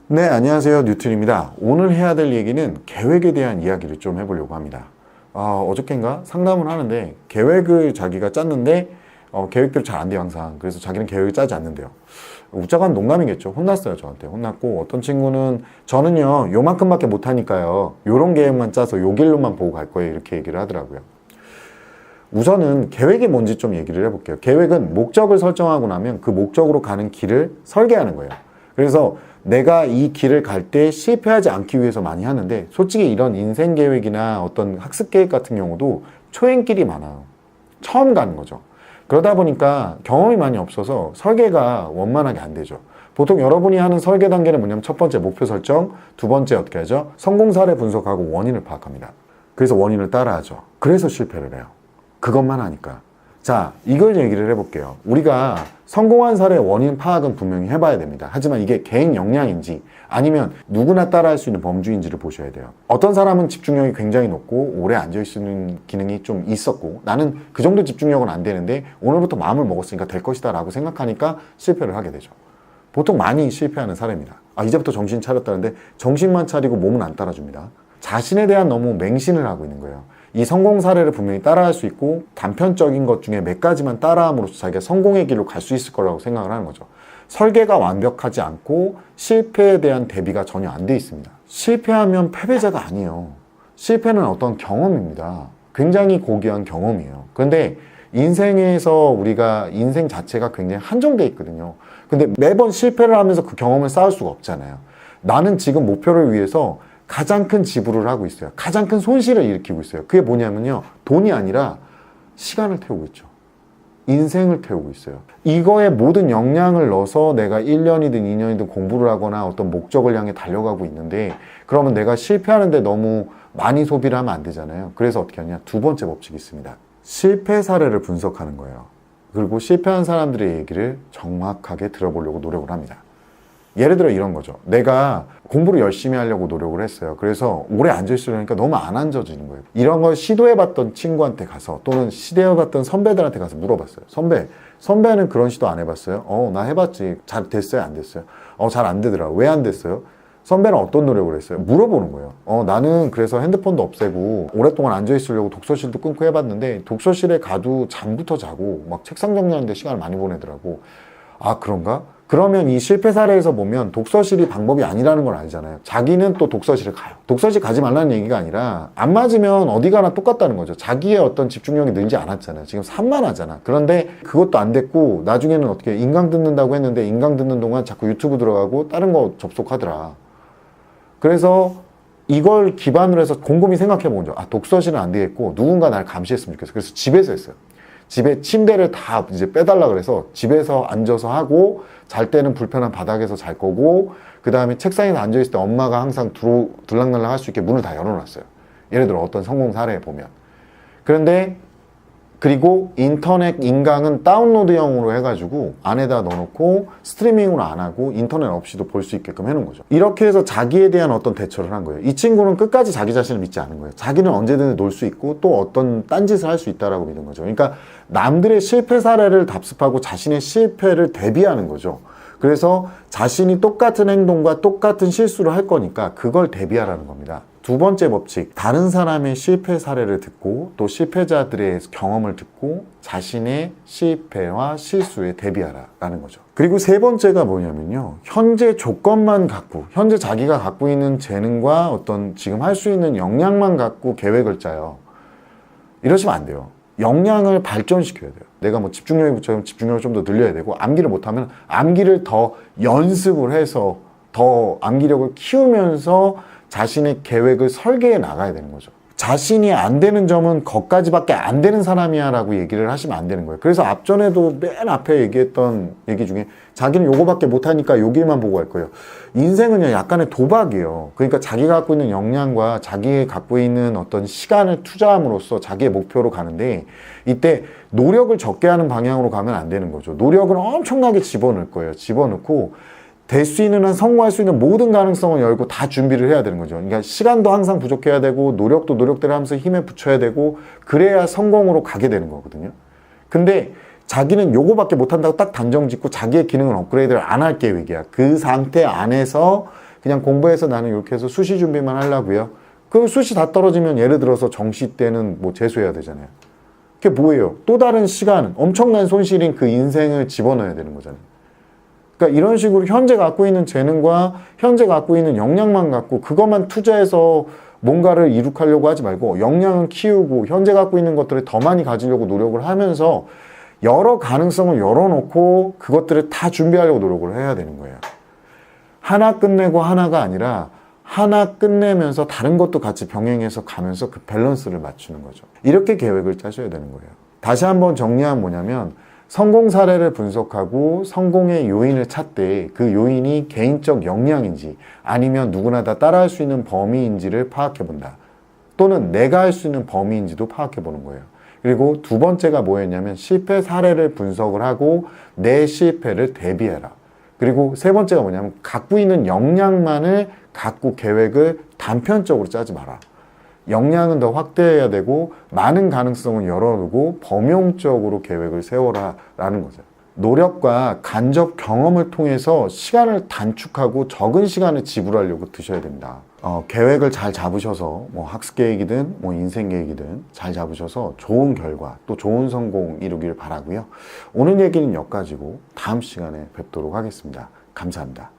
네, 안녕하세요. 뉴튼입니다. 오늘 해야 될 얘기는 계획에 대한 이야기를 좀 해보려고 합니다. 어저께인가 상담을 하는데 계획을 자기가 짰는데 계획대로 잘 안 돼요, 항상. 그래서 자기는 계획을 짜지 않는데요. 웃자고 한 농담이겠죠. 혼났어요, 저한테. 혼났고, 어떤 친구는 저는요, 요만큼밖에 못하니까요, 요런 계획만 짜서 요 길로만 보고 갈 거예요. 이렇게 얘기를 하더라고요. 우선은 계획이 뭔지 좀 얘기를 해볼게요. 계획은 목적을 설정하고 나면 그 목적으로 가는 길을 설계하는 거예요. 그래서 내가 이 길을 갈 때 실패하지 않기 위해서 많이 하는데, 솔직히 이런 인생 계획이나 어떤 학습 계획 같은 경우도 초행길이 많아요. 처음 가는 거죠. 그러다 보니까 경험이 많이 없어서 설계가 원만하게 안 되죠. 보통 여러분이 하는 설계 단계는 뭐냐면, 첫 번째 목표 설정, 두 번째 어떻게 하죠? 성공 사례 분석하고 원인을 파악합니다. 그래서 원인을 따라하죠. 그래서 실패를 해요. 그것만 하니까. 자, 이걸 얘기를 해볼게요. 우리가 성공한 사례의 원인 파악은 분명히 해봐야 됩니다. 하지만 이게 개인 역량인지 아니면 누구나 따라할 수 있는 범주인지를 보셔야 돼요. 어떤 사람은 집중력이 굉장히 높고 오래 앉아있는 기능이 좀 있었고, 나는 그 정도 집중력은 안 되는데 오늘부터 마음을 먹었으니까 될 것이다 라고 생각하니까 실패를 하게 되죠. 보통 많이 실패하는 사례입니다. 이제부터 정신 차렸다는데 정신만 차리고 몸은 안 따라줍니다. 자신에 대한 너무 맹신을 하고 있는 거예요. 이 성공 사례를 분명히 따라할 수 있고, 단편적인 것 중에 몇 가지만 따라함으로써 자기가 성공의 길로 갈 수 있을 거라고 생각을 하는 거죠. 설계가 완벽하지 않고 실패에 대한 대비가 전혀 안 돼 있습니다. 실패하면 패배자가 아니에요. 실패는 어떤 경험입니다. 굉장히 고귀한 경험이에요. 그런데 인생에서 우리가 인생 자체가 굉장히 한정돼 있거든요. 근데 매번 실패를 하면서 그 경험을 쌓을 수가 없잖아요. 나는 지금 목표를 위해서 가장 큰 지불을 하고 있어요. 가장 큰 손실을 일으키고 있어요. 그게 뭐냐면요, 돈이 아니라 시간을 태우고 있죠. 인생을 태우고 있어요. 이거에 모든 역량을 넣어서 내가 1년이든 2년이든 공부를 하거나 어떤 목적을 향해 달려가고 있는데, 그러면 내가 실패하는데 너무 많이 소비를 하면 안 되잖아요. 그래서 어떻게 하냐, 두 번째 법칙이 있습니다. 실패 사례를 분석하는 거예요. 그리고 실패한 사람들의 얘기를 정확하게 들어보려고 노력을 합니다. 예를 들어 이런 거죠. 내가 공부를 열심히 하려고 노력을 했어요. 그래서 오래 앉아있으려니까 너무 안 앉아지는 거예요. 이런 걸 시도해봤던 친구한테 가서, 또는 시도해봤던 선배들한테 가서 물어봤어요. 선배는 그런 시도 안 해봤어요? 나 해봤지. 잘 됐어요? 안 됐어요? 잘 안 되더라고. 왜 안 됐어요? 선배는 어떤 노력을 했어요? 물어보는 거예요. 나는 그래서 핸드폰도 없애고 오랫동안 앉아있으려고 독서실도 끊고 해봤는데, 독서실에 가도 잠부터 자고 막 책상 정리하는데 시간을 많이 보내더라고. 그런가? 그러면 이 실패 사례에서 보면 독서실이 방법이 아니라는 걸 알잖아요. 자기는 또 독서실을 가요. 독서실 가지 말라는 얘기가 아니라, 안 맞으면 어디 가나 똑같다는 거죠. 자기의 어떤 집중력이 늘지 않았잖아요. 지금 산만하잖아. 그런데 그것도 안 됐고, 나중에는 어떻게 인강 듣는다고 했는데, 인강 듣는 동안 자꾸 유튜브 들어가고 다른 거 접속하더라. 그래서 이걸 기반으로 해서 곰곰이 생각해 본 거죠. 독서실은 안 되겠고 누군가 날 감시했으면 좋겠어. 그래서 집에서 했어요. 집에 침대를 다 이제 빼달라 그래서 집에서 앉아서 하고, 잘 때는 불편한 바닥에서 잘 거고, 그 다음에 책상에 앉아있을 때 엄마가 항상 들락날락 할 수 있게 문을 다 열어놨어요. 예를 들어 어떤 성공 사례에 보면. 그런데 그리고 인터넷 인강은 다운로드형으로 해가지고 안에다 넣어놓고 스트리밍으로 안 하고 인터넷 없이도 볼 수 있게끔 해놓은 거죠. 이렇게 해서 자기에 대한 어떤 대처를 한 거예요. 이 친구는 끝까지 자기 자신을 믿지 않은 거예요. 자기는 언제든 놀 수 있고 또 어떤 딴짓을 할 수 있다라고 믿은 거죠. 그러니까 남들의 실패 사례를 답습하고 자신의 실패를 대비하는 거죠. 그래서 자신이 똑같은 행동과 똑같은 실수를 할 거니까 그걸 대비하라는 겁니다. 두 번째 법칙, 다른 사람의 실패 사례를 듣고 또 실패자들의 경험을 듣고 자신의 실패와 실수에 대비하라는 거죠. 그리고 세 번째가 뭐냐면요, 현재 조건만 갖고, 현재 자기가 갖고 있는 재능과 어떤 지금 할 수 있는 역량만 갖고 계획을 짜요. 이러시면 안 돼요. 역량을 발전시켜야 돼요. 내가 뭐 집중력이 붙여면 집중력을 좀 더 늘려야 되고, 암기를 못하면 암기를 더 연습을 해서 더 암기력을 키우면서 자신의 계획을 설계해 나가야 되는 거죠. 자신이 안 되는 점은 거기까지밖에 안 되는 사람이야 라고 얘기를 하시면 안 되는 거예요. 그래서 앞전에도 맨 앞에 얘기했던 얘기 중에, 자기는 요거밖에 못하니까 여기만 보고 할 거예요. 인생은요, 약간의 도박이에요. 그러니까 자기가 갖고 있는 역량과 자기가 갖고 있는 어떤 시간을 투자함으로써 자기의 목표로 가는데, 이때 노력을 적게 하는 방향으로 가면 안 되는 거죠. 노력을 엄청나게 집어넣을 거예요. 집어넣고 될 수 있는 한, 성공할 수 있는 모든 가능성을 열고 다 준비를 해야 되는 거죠. 그러니까 시간도 항상 부족해야 되고, 노력도 노력대로 하면서 힘에 붙여야 되고, 그래야 성공으로 가게 되는 거거든요. 근데 자기는 요거밖에 못한다고 딱 단정 짓고 자기의 기능을 업그레이드를 안 할 계획이야. 그 상태 안에서 그냥 공부해서 나는 이렇게 해서 수시 준비만 하려고요. 그 수시 다 떨어지면 예를 들어서 정시 때는 뭐 재수해야 되잖아요. 그게 뭐예요? 또 다른 시간, 엄청난 손실인 그 인생을 집어넣어야 되는 거잖아요. 그러니까 이런 식으로 현재 갖고 있는 재능과 현재 갖고 있는 역량만 갖고 그것만 투자해서 뭔가를 이룩하려고 하지 말고 역량은 키우고 현재 갖고 있는 것들을 더 많이 가지려고 노력을 하면서 여러 가능성을 열어놓고 그것들을 다 준비하려고 노력을 해야 되는 거예요. 하나 끝내고 하나가 아니라 하나 끝내면서 다른 것도 같이 병행해서 가면서 그 밸런스를 맞추는 거죠. 이렇게 계획을 짜셔야 되는 거예요. 다시 한번 정리하면 뭐냐면 성공 사례를 분석하고 성공의 요인을 찾되 그 요인이 개인적 역량인지 아니면 누구나 다 따라할 수 있는 범위인지를 파악해 본다. 또는 내가 할 수 있는 범위인지도 파악해 보는 거예요. 그리고 두 번째가 뭐였냐면 실패 사례를 분석을 하고 내 실패를 대비해라. 그리고 세 번째가 뭐냐면 갖고 있는 역량만을 갖고 계획을 단편적으로 짜지 마라. 역량은 더 확대해야 되고 많은 가능성을 열어두고 범용적으로 계획을 세워라 라는 거죠. 노력과 간접 경험을 통해서 시간을 단축하고 적은 시간을 지불하려고 드셔야 됩니다. 계획을 잘 잡으셔서 뭐 학습 계획이든 뭐 인생 계획이든 잘 잡으셔서 좋은 결과 또 좋은 성공 이루기를 바라고요. 오늘 얘기는 여기까지고 다음 시간에 뵙도록 하겠습니다. 감사합니다.